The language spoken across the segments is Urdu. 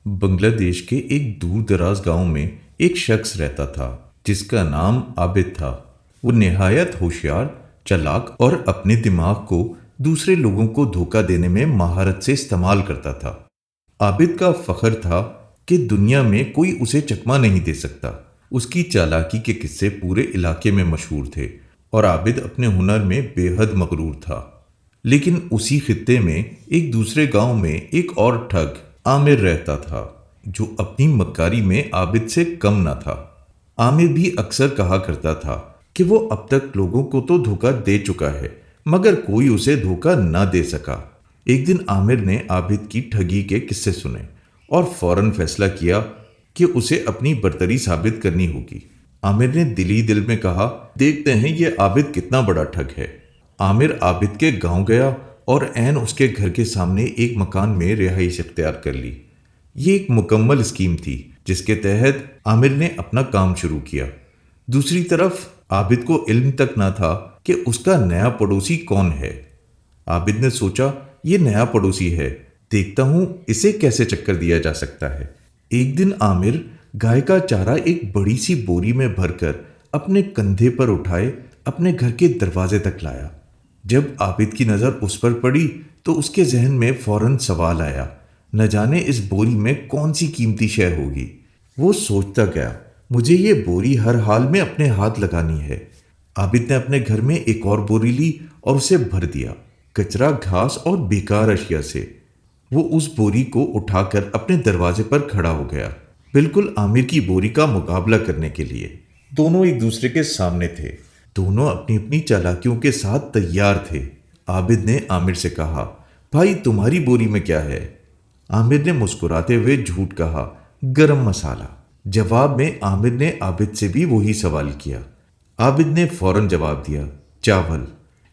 بنگلہ دیش کے ایک دور دراز گاؤں میں ایک شخص رہتا تھا جس کا نام عابد تھا۔ وہ نہایت ہوشیار، چالاک اور اپنے دماغ کو دوسرے لوگوں کو دھوکہ دینے میں مہارت سے استعمال کرتا تھا۔ عابد کا فخر تھا کہ دنیا میں کوئی اسے چکمہ نہیں دے سکتا۔ اس کی چالاکی کے قصے پورے علاقے میں مشہور تھے اور عابد اپنے ہنر میں بے حد مغرور تھا۔ لیکن اسی خطے میں ایک دوسرے گاؤں میں ایک اور ٹھگ عامر رہتا تھا جو اپنی مکاری میں عابد سے کم نہ تھا۔ عامر بھی اکثر کہا کرتا تھا کہ وہ اب تک لوگوں کو تو دھوکہ دے چکا ہے مگر کوئی اسے دھوکہ نہ دے سکا۔ ایک دن عامر نے عابد کی ٹھگی کے قصے سنے اور فوراً فیصلہ کیا کہ اسے اپنی برتری ثابت کرنی ہوگی۔ عامر نے دل ہی دل میں کہا، دیکھتے ہیں یہ عابد کتنا بڑا ٹھگ ہے۔ عامر عابد کے گاؤں گیا اور عین اس کے گھر کے سامنے ایک مکان میں رہائش اختیار کر لی۔ یہ ایک مکمل اسکیم تھی جس کے تحت عامر نے اپنا کام شروع کیا۔ دوسری طرف عابد کو علم تک نہ تھا کہ اس کا نیا پڑوسی کون ہے۔ عابد نے سوچا، یہ نیا پڑوسی ہے، دیکھتا ہوں اسے کیسے چکر دیا جا سکتا ہے۔ ایک دن عامر گائے کا چارہ ایک بڑی سی بوری میں بھر کر اپنے کندھے پر اٹھائے اپنے گھر کے دروازے تک لایا۔ جب عابد کی نظر اس پر پڑی تو اس کے ذہن میں فوراً سوال آیا، نہ جانے اس بوری میں کون سی قیمتی شے ہوگی۔ وہ سوچتا گیا، مجھے یہ بوری ہر حال میں اپنے ہاتھ لگانی ہے۔ عابد نے اپنے گھر میں ایک اور بوری لی اور اسے بھر دیا، کچرا، گھاس اور بیکار اشیاء سے۔ وہ اس بوری کو اٹھا کر اپنے دروازے پر کھڑا ہو گیا، بالکل عامر کی بوری کا مقابلہ کرنے کے لیے۔ دونوں ایک دوسرے کے سامنے تھے، دونوں اپنی اپنی چالاکیوں کے ساتھ تیار تھے۔ عابد نے عامر سے کہا، بھائی تمہاری بوری میں کیا ہے؟ عامر نے مسکراتے ہوئے جھوٹ کہا، گرم مسالہ۔ جواب میں عامر نے عابد سے بھی وہی سوال کیا۔ عابد نے فوراً جواب دیا، چاول۔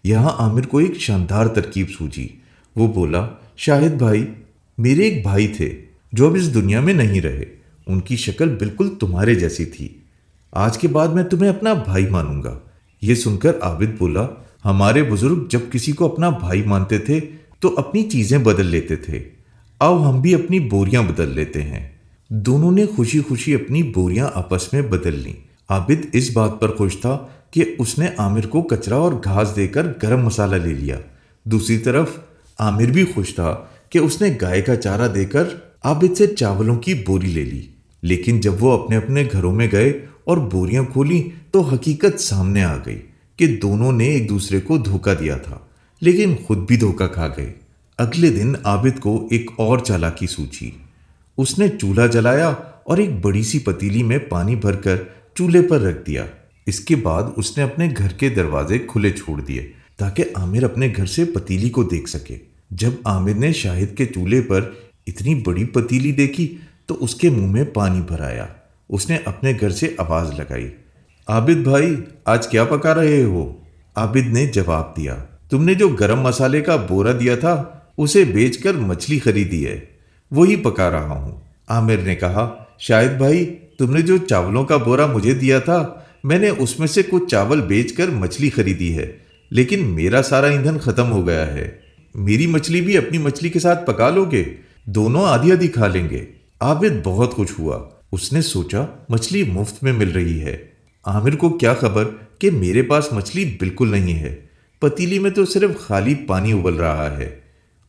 یہاں عامر کو ایک شاندار ترکیب سوجی۔ وہ بولا، شاہد بھائی، میرے ایک بھائی تھے جو اب اس دنیا میں نہیں رہے، ان کی شکل بالکل تمہارے جیسی تھی۔ آج کے بعد میں تمہیں اپنا بھائی مانوں گا۔ یہ سن کر عابد بولا، ہمارے بزرگ جب کسی کو اپنا بھائی مانتے تھے تو اپنی چیزیں بدل لیتے تھے، آؤ ہم بھی اپنی بوریاں بدل لیتے ہیں۔ دونوں نے خوشی خوشی اپنی بوریاں آپس میں بدل لیں۔ عابد اس بات پر خوش تھا کہ اس نے عامر کو کچرا اور گھاس دے کر گرم مسالہ لے لیا۔ دوسری طرف عامر بھی خوش تھا کہ اس نے گائے کا چارہ دے کر عابد سے چاولوں کی بوری لے لی۔ لیکن جب وہ اپنے اپنے گھروں میں گئے اور بوریاں کھولیں تو حقیقت سامنے آ گئی کہ دونوں نے ایک دوسرے کو دھوکہ دیا تھا، لیکن خود بھی دھوکہ کھا گئے۔ اگلے دن عابد کو ایک اور چالاکی سوچی۔ اس نے چولہا جلایا اور ایک بڑی سی پتیلی میں پانی بھر کر چولہے پر رکھ دیا۔ اس کے بعد اس نے اپنے گھر کے دروازے کھلے چھوڑ دیے تاکہ عامر اپنے گھر سے پتیلی کو دیکھ سکے۔ جب عامر نے شاہد کے چولہے پر اتنی بڑی پتیلی دیکھی تو اس کے منہ میں پانی بھر آیا۔ اس نے اپنے گھر سے آواز لگائی، عابد بھائی، آج کیا پکا رہے ہو؟ عابد نے جواب دیا، تم نے جو گرم مسالے کا بورا دیا تھا اسے بیچ کر مچھلی خریدی ہے، وہی پکا رہا ہوں۔ عامر نے کہا، شاہد بھائی، تم نے جو چاولوں کا بورا مجھے دیا تھا میں نے اس میں سے کچھ چاول بیچ کر مچھلی خریدی ہے، لیکن میرا سارا ایندھن ختم ہو گیا ہے۔ میری مچھلی بھی اپنی مچھلی کے ساتھ پکا لو گے؟ دونوں آدھی آدھی کھا لیں گے۔ عابد بہت خوش ہوا۔ اس نے سوچا، مچھلی مفت میں مل رہی ہے، عامر کو کیا خبر کہ میرے پاس مچھلی بالکل نہیں ہے، پتیلی میں تو صرف خالی پانی ابل رہا ہے۔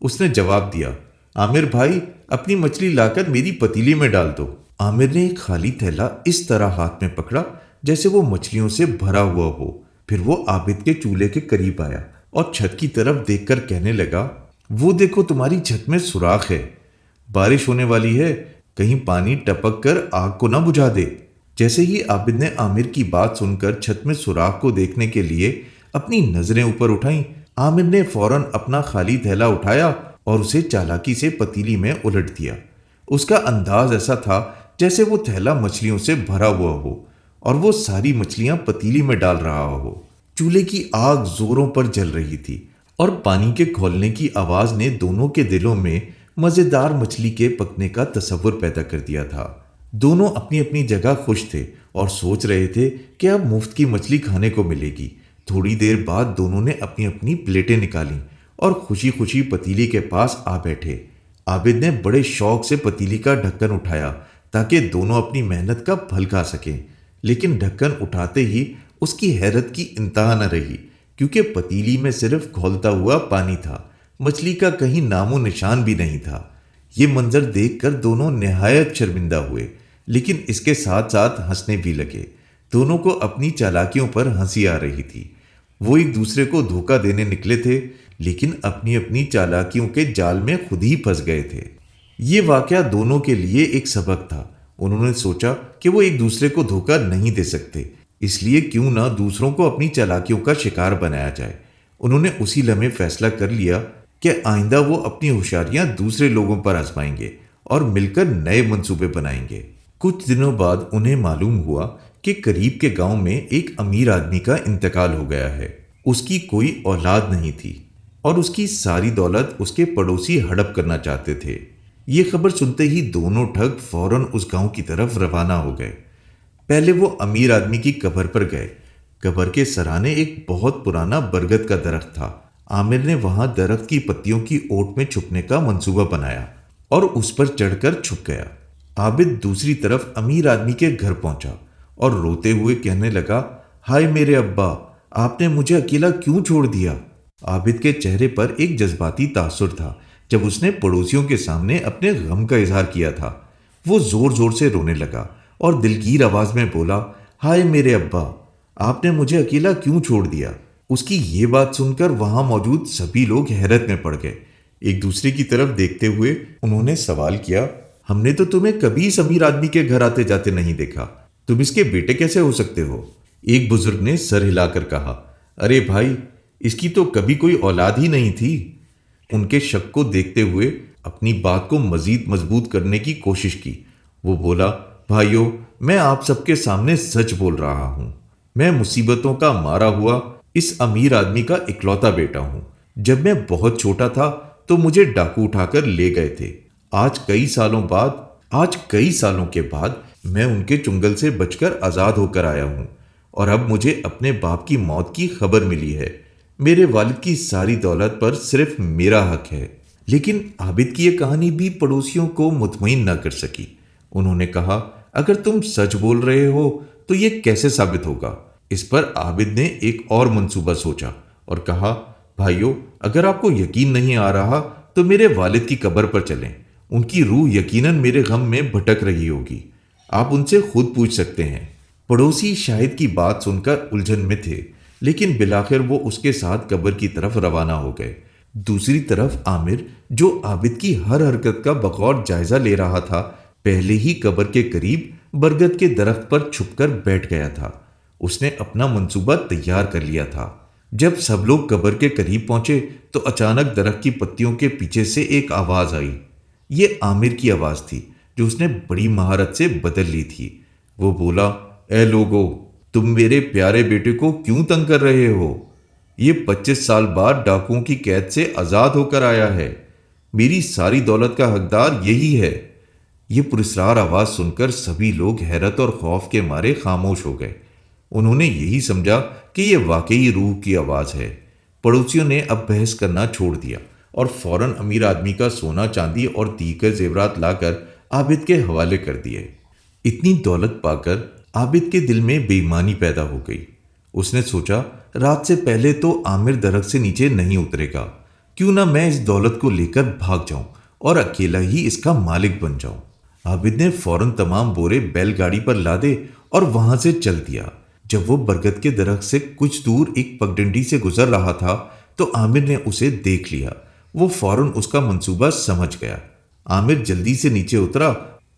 اس نے جواب دیا، عامر بھائی، اپنی مچھلی لا کر میری پتیلی میں ڈال دو۔ عامر نے ایک خالی تھیلا اس طرح ہاتھ میں پکڑا جیسے وہ مچھلیوں سے بھرا ہوا ہو۔ پھر وہ عابد کے چولہے کے قریب آیا اور چھت کی طرف دیکھ کر کہنے لگا، وہ دیکھو تمہاری چھت میں سوراخ ہے، بارش ہونے والی ہے، کہیں پانی ٹپک کر آگ کو نہ بجھا دے۔ جیسے ہی عابد نے عامر کی بات سن کر چھت میں سوراخ کو دیکھنے کے لیے اپنی نظریں اوپر اٹھائیں، عامر نے فوراً اپنا خالی تھیلا اٹھایا اور اسے چالاکی سے پتیلی میں الٹ دیا۔ اس کا انداز ایسا تھا جیسے وہ تھیلا مچھلیوں سے بھرا ہوا ہو اور وہ ساری مچھلیاں پتیلی میں ڈال رہا ہو۔ چولہے کی آگ زوروں پر جل رہی تھی اور پانی کے کھولنے کی آواز نے دونوں کے دلوں میں مزیدار مچھلی کے پکنے کا تصور پیدا کر دیا تھا۔ دونوں اپنی اپنی جگہ خوش تھے اور سوچ رہے تھے کہ اب مفت کی مچھلی کھانے کو ملے گی۔ تھوڑی دیر بعد دونوں نے اپنی اپنی پلیٹیں نکالیں اور خوشی خوشی پتیلی کے پاس آ بیٹھے۔ عابد نے بڑے شوق سے پتیلی کا ڈھکن اٹھایا تاکہ دونوں اپنی محنت کا پھل کھا سکیں، لیکن ڈھکن اٹھاتے ہی اس کی حیرت کی انتہا نہ رہی، کیونکہ پتیلی میں صرف کھولتا ہوا پانی تھا، مچھلی کا کہیں نام و نشان بھی نہیں تھا۔ یہ منظر دیکھ کر دونوں نہایت شرمندہ ہوئے، لیکن اس کے ساتھ ساتھ ہنسنے بھی لگے۔ دونوں کو اپنی چالاکیوں پر ہنسی آ رہی تھی۔ وہ ایک دوسرے کو دھوکہ دینے نکلے تھے، لیکن اپنی اپنی چالاکیوں کے جال میں خود ہی پھنس گئے تھے۔ یہ واقعہ دونوں کے لیے ایک سبق تھا۔ انہوں نے سوچا کہ وہ ایک دوسرے کو دھوکہ نہیں دے سکتے، اس لیے کیوں نہ دوسروں کو اپنی چالاکیوں کا شکار بنایا جائے۔ انہوں نے اسی لمحے فیصلہ کر لیا کہ آئندہ وہ اپنی ہوشیاریاں دوسرے لوگوں پر آزمائیں گے اور مل کر نئے منصوبے بنائیں گے۔ کچھ دنوں بعد انہیں معلوم ہوا کہ قریب کے گاؤں میں ایک امیر آدمی کا انتقال ہو گیا ہے۔ اس کی کوئی اولاد نہیں تھی اور اس کی ساری دولت اس کے پڑوسی ہڑپ کرنا چاہتے تھے۔ یہ خبر سنتے ہی دونوں ٹھگ فوراً اس گاؤں کی طرف روانہ ہو گئے۔ پہلے وہ امیر آدمی کی قبر پر گئے۔ قبر کے سرانے ایک بہت پرانا برگد کا درخت تھا۔ عامر نے وہاں درخت کی پتیوں کی اوٹ میں چھپنے کا منصوبہ بنایا اور اس پر چڑھ کر چھپ گیا۔ عابد دوسری طرف امیر آدمی کے گھر پہنچا اور روتے ہوئے کہنے لگا، ہائے میرے ابا، آپ نے مجھے اکیلا کیوں چھوڑ دیا؟ عابد کے چہرے پر ایک جذباتی تاثر تھا جب اس نے پڑوسیوں کے سامنے اپنے غم کا اظہار کیا تھا۔ وہ زور زور سے رونے لگا اور دلگیر آواز میں بولا، ہائے میرے ابا، آپ نے مجھے اکیلا کیوں چھوڑ دیا؟ اس کی یہ بات سن کر وہاں موجود سبھی لوگ حیرت میں پڑ گئے۔ ایک دوسرے کی طرف دیکھتے ہوئے انہوں نے سوال کیا، ہم نے تو تمہیں کبھی اس امیر آدمی کے گھر آتے جاتے نہیں دیکھا، تم اس کے بیٹے کیسے ہو سکتے ہو؟ ایک بزرگ نے سر ہلا کر کہا، ارے بھائی، اس کی تو کبھی کوئی اولاد ہی نہیں تھی۔ ان کے شک کو دیکھتے ہوئے اپنی بات کو مزید مضبوط کرنے کی کوشش کی۔ وہ بولا، بھائیو، میں آپ سب کے سامنے سچ بول رہا ہوں۔ میں مصیبتوں کا مارا ہوا اس امیر آدمی کا اکلوتا بیٹا ہوں۔ جب میں بہت چھوٹا تھا تو مجھے ڈاکو اٹھا کر لے گئے تھے۔ آج کئی سالوں کے بعد میں ان کے چنگل سے بچ کر آزاد ہو کر آیا ہوں، اور اب مجھے اپنے باپ کی موت کی خبر ملی ہے۔ میرے والد کی ساری دولت پر صرف میرا حق ہے۔ لیکن عابد کی یہ کہانی بھی پڑوسیوں کو مطمئن نہ کر سکی۔ انہوں نے کہا، اگر تم سچ بول رہے ہو تو یہ کیسے ثابت ہوگا؟ اس پر عابد نے ایک اور منصوبہ سوچا اور کہا، بھائیو، اگر آپ کو یقین نہیں آ رہا تو میرے والد کی قبر پر چلیں، ان کی روح یقیناً میرے غم میں بھٹک رہی ہوگی، آپ ان سے خود پوچھ سکتے ہیں۔ پڑوسی شاہد کی بات سن کر الجھن میں تھے، لیکن بالآخر وہ اس کے ساتھ قبر کی طرف روانہ ہو گئے۔ دوسری طرف عامر، جو عابد کی ہر حرکت کا بغور جائزہ لے رہا تھا، پہلے ہی قبر کے قریب برگد کے درخت پر چھپ کر بیٹھ گیا تھا۔ اس نے اپنا منصوبہ تیار کر لیا تھا۔ جب سب لوگ قبر کے قریب پہنچے تو اچانک درخت کی پتیوں کے پیچھے سے ایک آواز آئی۔ یہ عامر کی آواز تھی، جو اس نے بڑی مہارت سے بدل لی تھی۔ وہ بولا، اے لوگو، تم میرے پیارے بیٹے کو کیوں تنگ کر رہے ہو؟ یہ 25 سال بعد ڈاکوؤں کی قید سے آزاد ہو کر آیا ہے۔ میری ساری دولت کا حقدار یہی ہے۔ یہ پراسرار آواز سن کر سبھی لوگ حیرت اور خوف کے مارے خاموش ہو گئے۔ انہوں نے یہی سمجھا کہ یہ واقعی روح کی آواز ہے۔ پڑوسیوں نے اب بحث کرنا چھوڑ دیا اور فوراً امیر آدمی کا سونا، چاندی اور دیگر زیورات لا کر عابد کے حوالے کر دیے۔ اتنی دولت پا کر عابد کے دل میں بے ایمانی پیدا ہو گئی۔ اس نے سوچا، رات سے پہلے تو عامر درخت سے نیچے نہیں اترے گا، کیوں نہ میں اس دولت کو لے کر بھاگ جاؤں اور اکیلا ہی اس کا مالک بن جاؤں۔ عابد نے فوراً تمام بورے بیل گاڑی پر لادے اور وہاں سے چل دیا۔ جب وہ برگد کے درخت سے کچھ دور ایک پگڈنڈی سے گزر رہا تھا تو عامر نے اسے دیکھ لیا۔ وہ فوراً اس کا منصوبہ سمجھ گیا۔ عامر جلدی سے نیچے اترا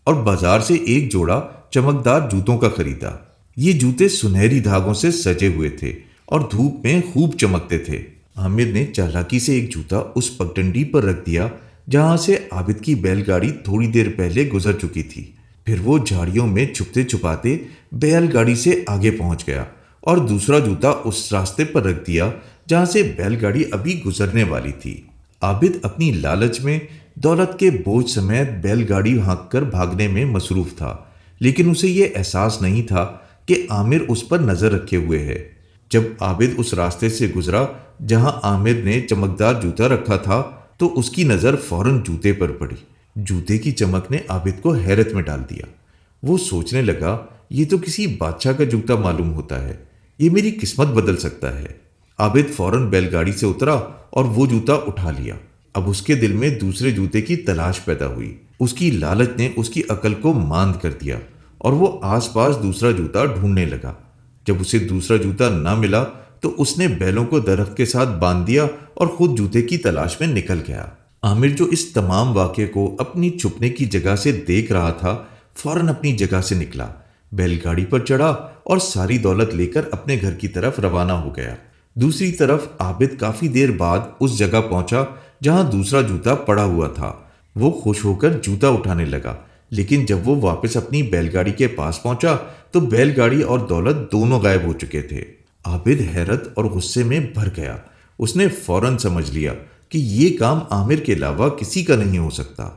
اور بازار سے ایک جوڑا چمکدار جوتوں کا خریدا۔ یہ جوتے سنہری دھاگوں سے سجے ہوئے تھے اور دھوپ میں خوب چمکتے تھے۔ عامر نے چالاکی سے ایک جوتا اس پگڈنڈی پر رکھ دیا جہاں سے عابد کی بیل گاڑی تھوڑی دیر پہلے گزر چکی تھی۔ پھر وہ جھاڑیوں میں چھپتے چھپاتے بیل گاڑی سے آگے پہنچ گیا اور دوسرا جوتا اس راستے پر رکھ دیا جہاں سے بیل گاڑی ابھی گزرنے والی تھی۔ عابد اپنی لالچ میں دولت کے بوجھ سمیت بیل گاڑی ہانک کر بھاگنے میں مصروف تھا، لیکن اسے یہ احساس نہیں تھا کہ عامر اس پر نظر رکھے ہوئے ہے۔ جب عابد اس راستے سے گزرا جہاں عامر نے چمکدار جوتا رکھا تھا تو اس کی نظر فوراً جوتے پر پڑی۔ جوتے کی چمک نے عابد کو حیرت میں ڈال دیا۔ وہ سوچنے لگا، یہ تو کسی بادشاہ کا جوتا معلوم ہوتا ہے، یہ میری قسمت بدل سکتا ہے۔ عابد فوراً بیل گاڑی سے اترا اور وہ جوتا اٹھا لیا۔ اب اس کے دل میں دوسرے جوتے کی تلاش پیدا ہوئی۔ اس کی لالچ نے اس کی عقل کو ماند کر دیا اور وہ آس پاس دوسرا جوتا ڈھونڈنے لگا۔ جب اسے دوسرا جوتا نہ ملا تو اس نے بیلوں کو درخت کے ساتھ باندھ دیا اور خود جوتے کی تلاش میں نکل گیا۔ عامر جو اس تمام واقعے کو اپنی چھپنے کی جگہ سے دیکھ رہا تھا، فوراً اپنی جگہ سے نکلا، بیل گاڑی پر چڑھا اور ساری دولت لے کر اپنے گھر کی طرف روانہ ہو گیا۔ دوسری طرف عابد کافی دیر بعد اس جگہ پہنچا جہاں دوسرا جوتا پڑا ہوا تھا۔ وہ خوش ہو کر جوتا اٹھانے لگا، لیکن جب وہ واپس اپنی بیل گاڑی کے پاس پہنچا تو بیل گاڑی اور دولت دونوں غائب ہو چکے تھے۔ عابد حیرت اور غصے میں بھر گیا۔ اس نے فوراً سمجھ لیا کہ یہ کام عامر کے علاوہ کسی کا نہیں ہو سکتا۔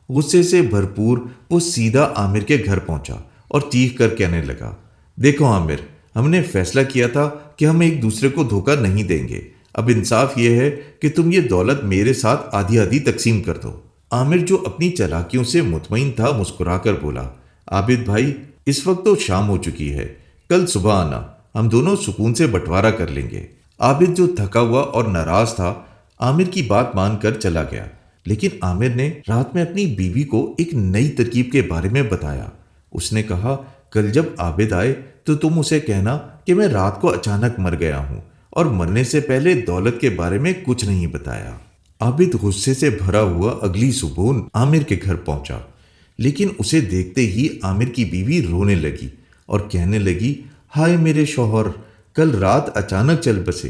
غصے سے بھرپور وہ سیدھا عامر کے گھر پہنچا اور چیخ کر کہنے لگا، دیکھو عامر، ہم نے فیصلہ کیا تھا کہ ہم ایک دوسرے کو دھوکہ نہیں دیں گے۔ اب انصاف یہ ہے کہ تم یہ دولت میرے ساتھ آدھی آدھی تقسیم کر دو۔ عامر جو اپنی چالاکیوں سے مطمئن تھا مسکرا کر بولا، عابد بھائی، اس وقت تو شام ہو چکی ہے، کل صبح آنا، ہم دونوں سکون سے بٹوارہ کر لیں گے۔ عابد جو تھکا ہوا اور ناراض تھا، عامر کی بات مان کر چلا گیا، لیکن عامر نے رات میں اپنی بیوی کو ایک نئی ترکیب کے بارے میں بتایا۔ اس نے کہا، کل جب عابد آئے تو تم اسے کہنا کہ میں رات کو اچانک مر گیا ہوں اور مرنے سے پہلے دولت کے بارے میں کچھ نہیں بتایا۔ عابد غصے سے بھرا ہوا اگلی صبح عامر کے گھر پہنچا، لیکن اسے دیکھتے ہی عامر کی بیوی رونے لگی اور کہنے لگی، ہائے میرے شوہر، کل رات اچانک چل بسے،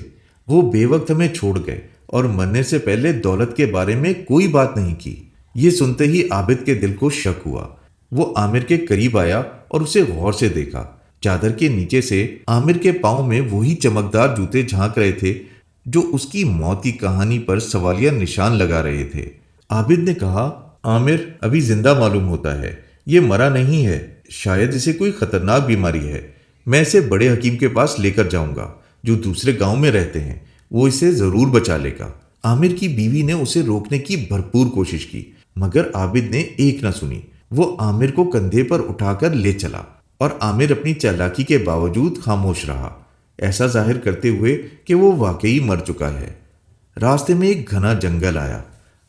وہ بے وقت ہمیں چھوڑ گئے اور مرنے سے پہلے دولت کے بارے میں کوئی بات نہیں کی۔ یہ سنتے ہی عابد کے دل کو شک ہوا۔ وہ عامر کے قریب آیا اور اسے غور سے دیکھا۔ چادر کے نیچے سے عامر کے پاؤں میں وہی چمکدار جوتے جھانک رہے تھے جو اس کی موت کی کہانی پر سوالیہ نشان لگا رہے تھے۔ عابد نے کہا، عامر ابھی زندہ معلوم ہوتا ہے، یہ مرا نہیں ہے، شاید اسے کوئی خطرناک بیماری ہے۔ میں اسے بڑے حکیم کے پاس لے کر جاؤں گا جو دوسرے گاؤں میں رہتے ہیں، وہ اسے ضرور بچا لے گا۔ عامر کی بیوی نے اسے روکنے کی بھرپور کوشش کی، مگر عابد نے ایک نہ سنی۔ وہ عامر کو کندھے پر اٹھا کر لے چلا اور عامر اپنی چالاکی کے باوجود خاموش رہا، ایسا ظاہر کرتے ہوئے کہ وہ واقعی مر چکا ہے۔ راستے میں ایک گھنا جنگل آیا۔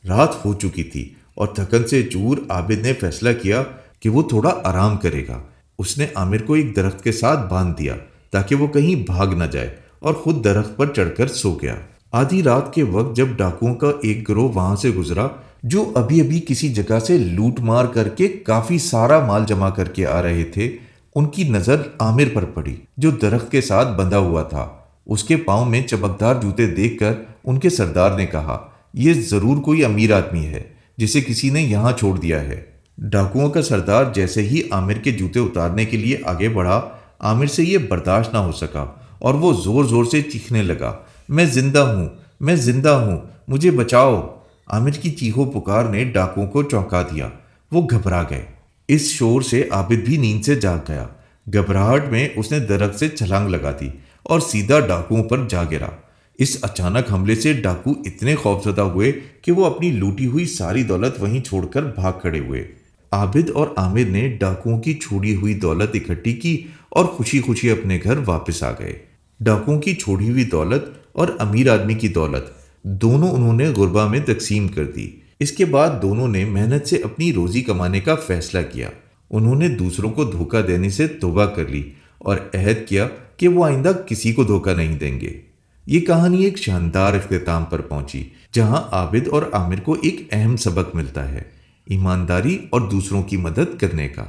رات ہو چکی تھی اور تھکن سے چور عابد نے فیصلہ کیا کہ وہ تھوڑا آرام کرے گا۔ اس نے عامر کو ایک درخت کے ساتھ باندھ دیا تاکہ وہ کہیں بھاگ نہ جائے اور خود درخت پر چڑھ کر سو گیا۔ آدھی رات کے وقت جب ڈاکوؤں کا ایک گروہ وہاں سے گزرا جو ابھی ابھی کسی جگہ سے لوٹ مار کر کے کافی سارا مال جمع کر کے آ رہے تھے، ان کی نظر عامر پر پڑی جو درخت کے ساتھ بندھا ہوا تھا۔ اس کے پاؤں میں چمکدار جوتے دیکھ کر ان کے سردار نے کہا، یہ ضرور کوئی امیر آدمی ہے جسے کسی نے یہاں چھوڑ دیا ہے۔ ڈاکوؤں کا سردار جیسے ہی عامر کے جوتے اتارنے کے لیے آگے بڑھا، عامر سے یہ برداشت نہ ہو سکا اور وہ زور زور سے چیخنے لگا، میں زندہ ہوں، میں زندہ ہوں، مجھے بچاؤ۔ عامر کی چیخو پکار نے ڈاکوؤں کو چونکا دیا۔ وہ گھبرا گئے۔ اس شور سے عابد بھی نیند سے جاگ گیا۔ گھبراہٹ میں اس نے درخت سے چھلانگ لگا دی اور سیدھا ڈاکوؤں پر جا گرا۔ اس اچانک حملے سے ڈاکو اتنے خوفزدہ ہوئے کہ وہ اپنی لوٹی ہوئی ساری دولت وہیں چھوڑ کر بھاگ کھڑے ہوئے۔ عابد اور عامر نے ڈاکوؤں کی چھوڑی ہوئی دولت اکٹھی کی اور خوشی خوشی اپنے گھر واپس آ گئے۔ ڈاکوؤں کی چھوڑی ہوئی دولت اور امیر آدمی کی دولت دونوں انہوں نے غربا میں تقسیم کر دی۔ اس کے بعد دونوں نے محنت سے اپنی روزی کمانے کا فیصلہ کیا۔ انہوں نے دوسروں کو دھوکہ دینے سے توبہ کر لی اور عہد کیا کہ وہ آئندہ کسی کو دھوکہ نہیں دیں گے۔ یہ کہانی ایک شاندار اختتام پر پہنچی جہاں عابد اور عامر کو ایک اہم سبق ملتا ہے، ایمانداری اور دوسروں کی مدد کرنے کا۔